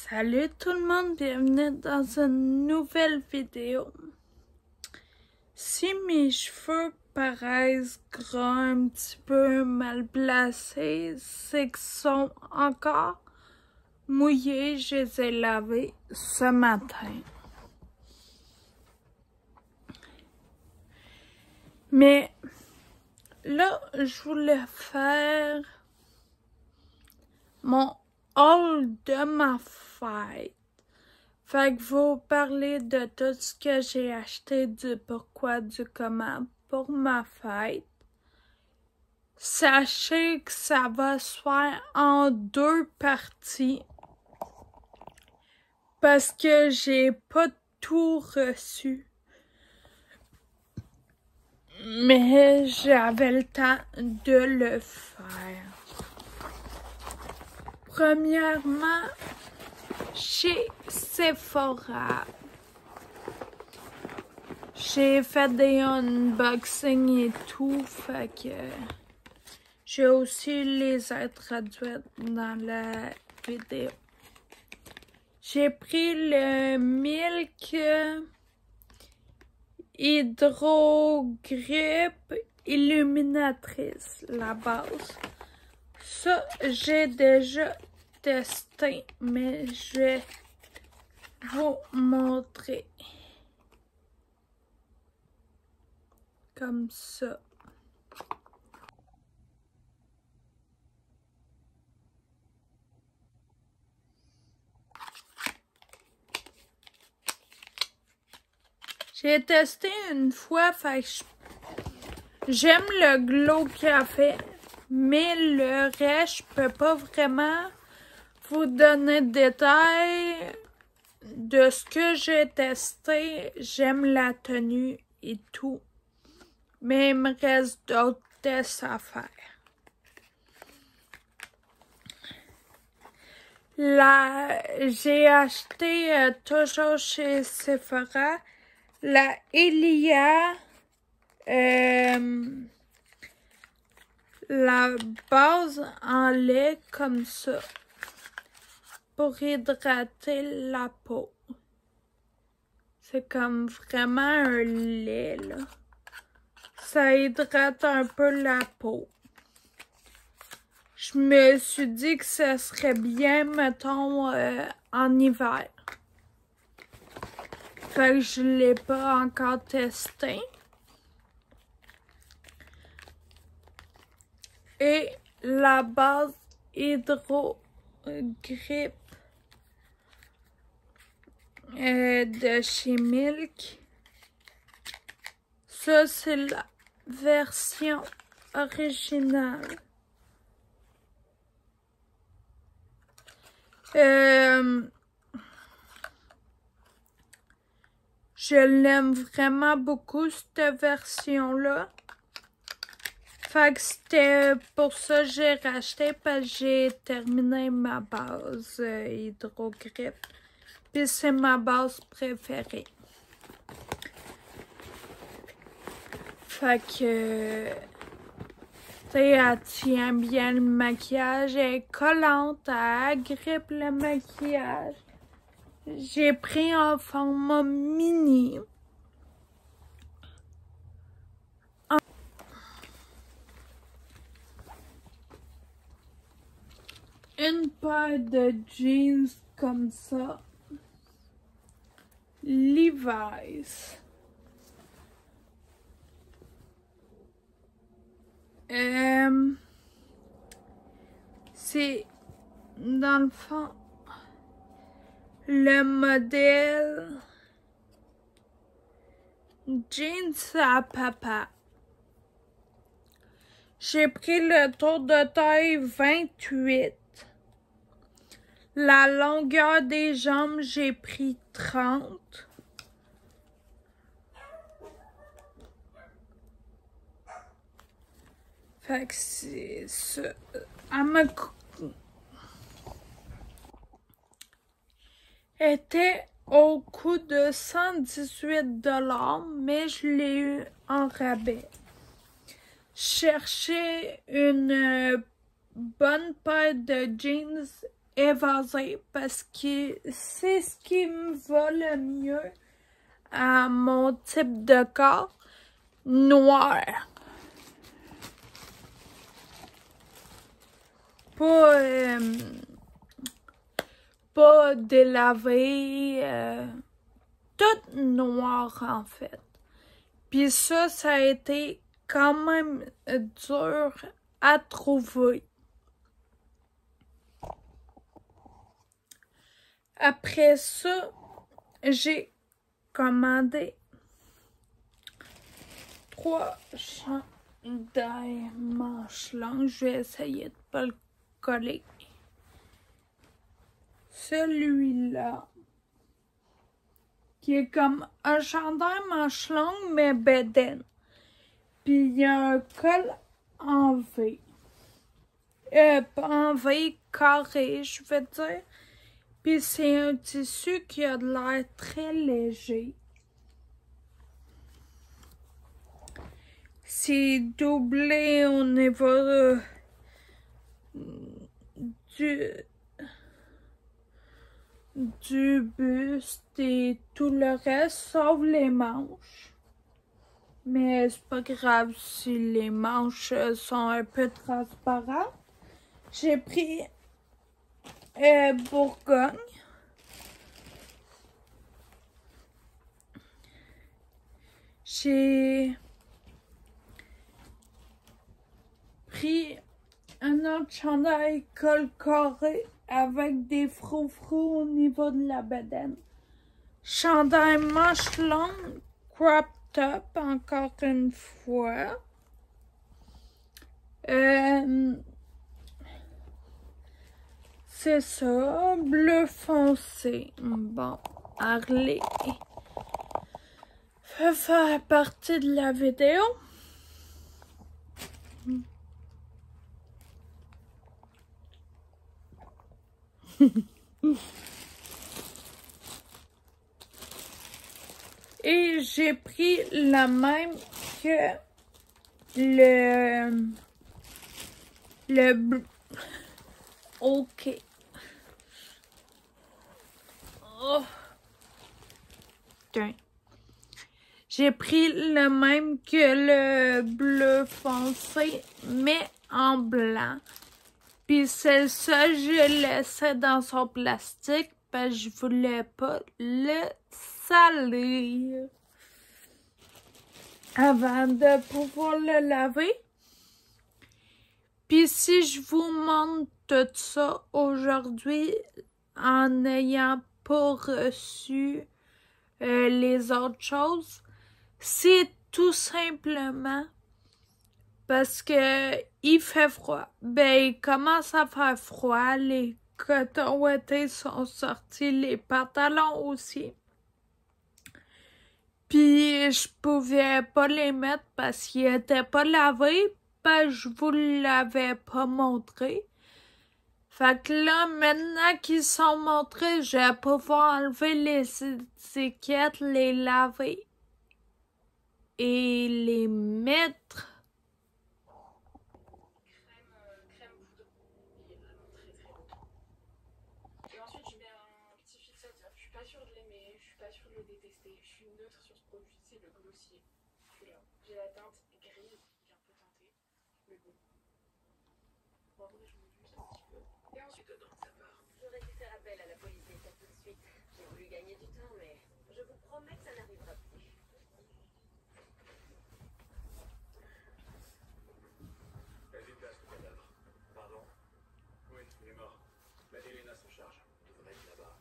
Salut tout le monde, bienvenue dans une nouvelle vidéo. Si mes cheveux paraissent gras, un petit peu mal placés, c'est qu'ils sont encore mouillés, je les ai lavés ce matin. Mais là, je voulais faire mon haul de ma fête. Fait que vous parler de tout ce que j'ai acheté, du pourquoi, du comment pour ma fête. Sachez que ça va se faire en deux parties. Parce que j'ai pas tout reçu. Mais j'avais le temps de le faire. Premièrement, chez Sephora, j'ai fait des unboxings et tout, fait que j'ai aussi les traduites dans la vidéo. J'ai pris le Milk Hydro-Grip Illuminatrice, la base. Ça, j'ai déjà testé, mais je vais vous montrer. Comme ça. J'ai testé une fois, fait que j'aime le glow café, mais le reste, je peux pas vraiment vous donner de détails de ce que j'ai testé. J'aime la tenue et tout, mais il me reste d'autres tests à faire. Là, j'ai acheté toujours chez Sephora la Ilia, la base en lait comme ça pour hydrater la peau. C'est comme vraiment un lait, là. Ça hydrate un peu la peau. Je me suis dit que ça serait bien, mettons, en hiver. Fait que je l'ai pas encore testé. Et la base Hydro-Grip de chez Milk. Ça, c'est la version originale. Je l'aime vraiment beaucoup, cette version-là. Fait que c'était pour ça que j'ai racheté, parce que j'ai terminé ma base Hydro-Grip. Puis c'est ma base préférée. Fait que, tu sais, elle tient bien le maquillage, elle est collante, elle agrippe le maquillage. J'ai pris en format mini. Une paire de jeans comme ça. Levi's. C'est dans le fond le modèle jeans à papa. J'ai pris le tour de taille 28. La longueur des jambes, j'ai pris 30. Fait que c'est ça. Était au coût de 118 $, mais je l'ai eu en rabais. Chercher une bonne paire de jeans évasé parce que c'est ce qui me va le mieux à mon type de corps noir. Pas délavé, tout noir en fait. Puis ça a été quand même dur à trouver. Après ça, j'ai commandé 3 chandails manches longues. Je vais essayer de pas le coller. Celui-là, qui est comme un chandail manche longue, mais bedaine. Puis il y a un col en V. Pas en V, carré, je veux dire. Puis c'est un tissu qui a de l'air très léger. C'est doublé au niveau du buste et tout le reste, sauf les manches. Mais c'est pas grave si les manches sont un peu transparentes. J'ai pris Bourgogne. J'ai pris un autre chandail col carré avec des froufrous au niveau de la bedaine. Chandail manche longue, crop top, encore une fois. C'est ça, bleu foncé. Bon, Harley fait faire partie de la vidéo. Et j'ai pris la même que le OK. Oh. Tiens. J'ai pris le même que le bleu foncé, mais en blanc. Puis celle-là, je laissais dans son plastique parce que je voulais pas le salir avant de pouvoir le laver. Puis si je vous montre tout ça aujourd'hui en n'ayant pas reçu les autres choses, c'est tout simplement parce que il fait froid. Ben, il commence à faire froid. Les cotons ouatés sont sortis, les pantalons aussi. Puis je pouvais pas les mettre parce qu'ils étaient pas lavés, parce que je vous l'avais pas montré. Fait que là, maintenant qu'ils sont montrés, je vais pouvoir enlever les étiquettes, les laver et les mettre. Crème poudre, il est vraiment très très beau. Et ensuite je mets un petit fixateur. Je suis pas sûre de l'aimer, je suis pas sûre de le détester. Je suis neutre sur ce produit, c'est le Glossier. Celui-là. J'ai la teinte grise qui est un peu teintée, mais bon. En vrai je me juste un petit peu. Et ensuite dedans ça part. J'aurais dû faire appel à la police d'État tout de suite. J'ai voulu gagner du temps, mais je vous promets que ça n'arrivera plus. Vas-y, place le cadavre. Pardon? Oui, il est mort. La Elena s'en charge. Devrait être là-bas.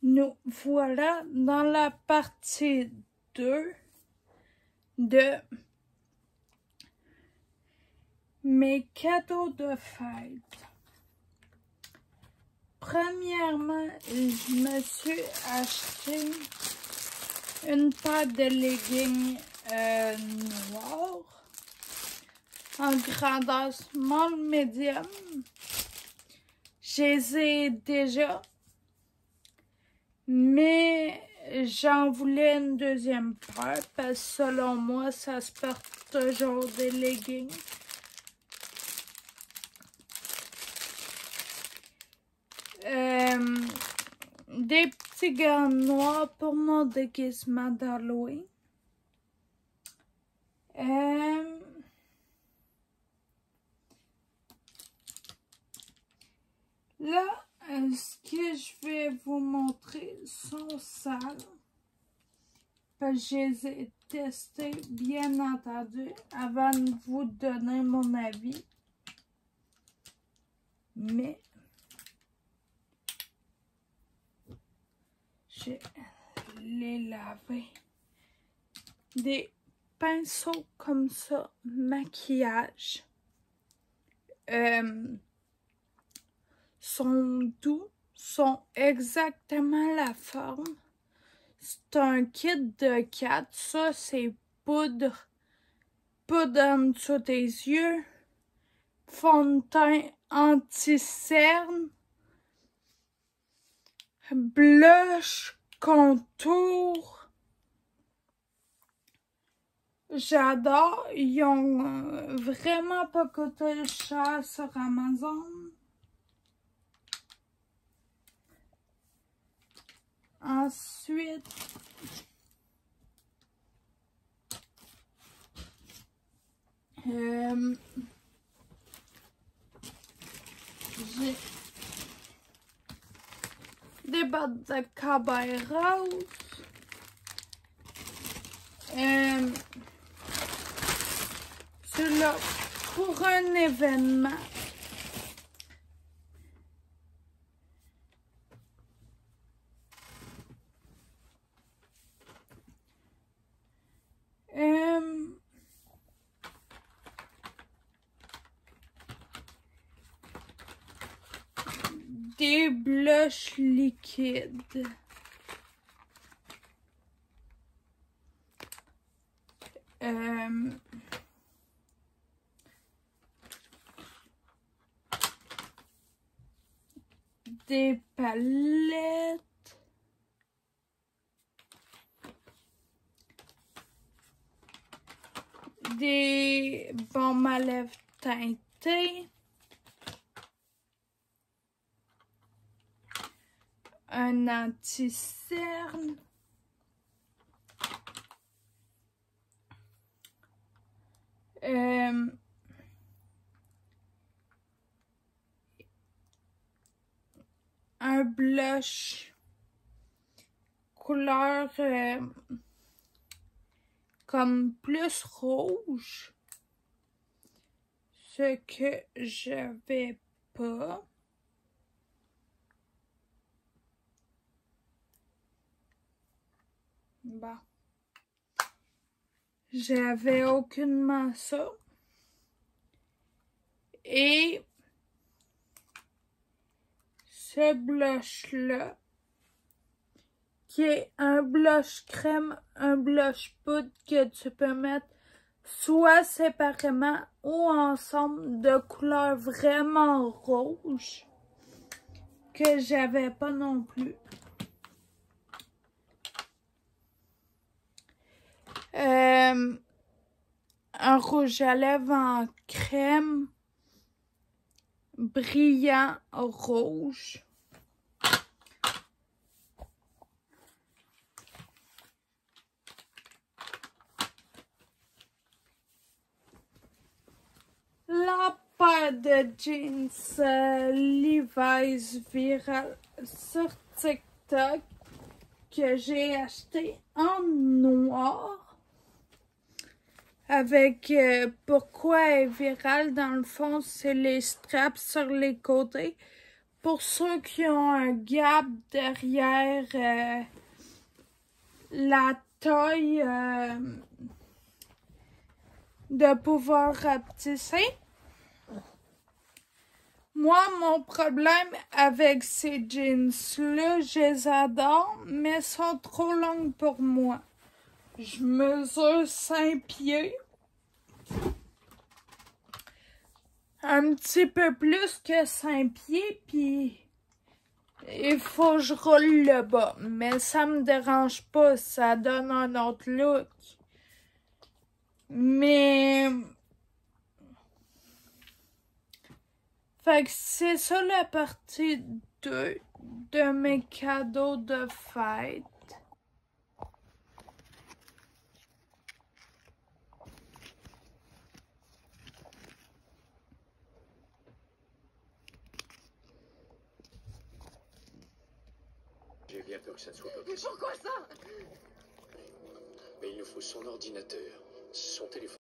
Nous voilà dans la partie 2 de mes cadeaux de fête. Premièrement, je me suis acheté une paire de leggings noirs en grandeur small medium. Je les ai déjà Mais j'en voulais une deuxième paire parce que selon moi, ça se porte toujours des leggings. Des petits gants noirs pour mon déguisement d'Halloween. Là, ce que je vais vous montrer sont sales. Parce que je les ai testés, bien entendu, avant de vous donner mon avis. Mais je les laver. Des pinceaux comme ça, maquillage, sont doux, sont exactement la forme. C'est un kit de 4. Ça, c'est poudre en dessous des yeux, fond de teint anti-cerne, blush, contour. J'adore. Ils ont vraiment pas coûté cher sur Amazon. Ensuite, j'ai des bottes de cow-boy rose. Celui-là pour un événement. Des blushs liquides. Des palettes. Des baumes à lèvres teintés. Un anti-cerne. Un blush couleur comme plus rouge, ce que j'avais pas. Bon, j'avais aucunement ça. Et ce blush-là, qui est un blush crème, un blush poudre que tu peux mettre soit séparément ou ensemble, de couleur vraiment rouge, que j'avais pas non plus. Un rouge à lèvres en crème brillant rouge. La paire de jeans Levi's virale sur TikTok que j'ai acheté en noir. Avec pourquoi elle est virale, dans le fond, c'est les straps sur les côtés. Pour ceux qui ont un gap derrière la taille, de pouvoir rapetisser. Moi, mon problème avec ces jeans-là, je les adore, mais elles sont trop longues pour moi. Je mesure 5 pieds. Un petit peu plus que 5 pieds, puis il faut que je roule le bas. Mais ça me dérange pas, ça donne un autre look. Mais... Fait que c'est ça la partie 2 de mes cadeaux de fête. J'ai bien peur que ça ne soit pas possible. Pourquoi ça? Mais il nous faut son ordinateur, son téléphone.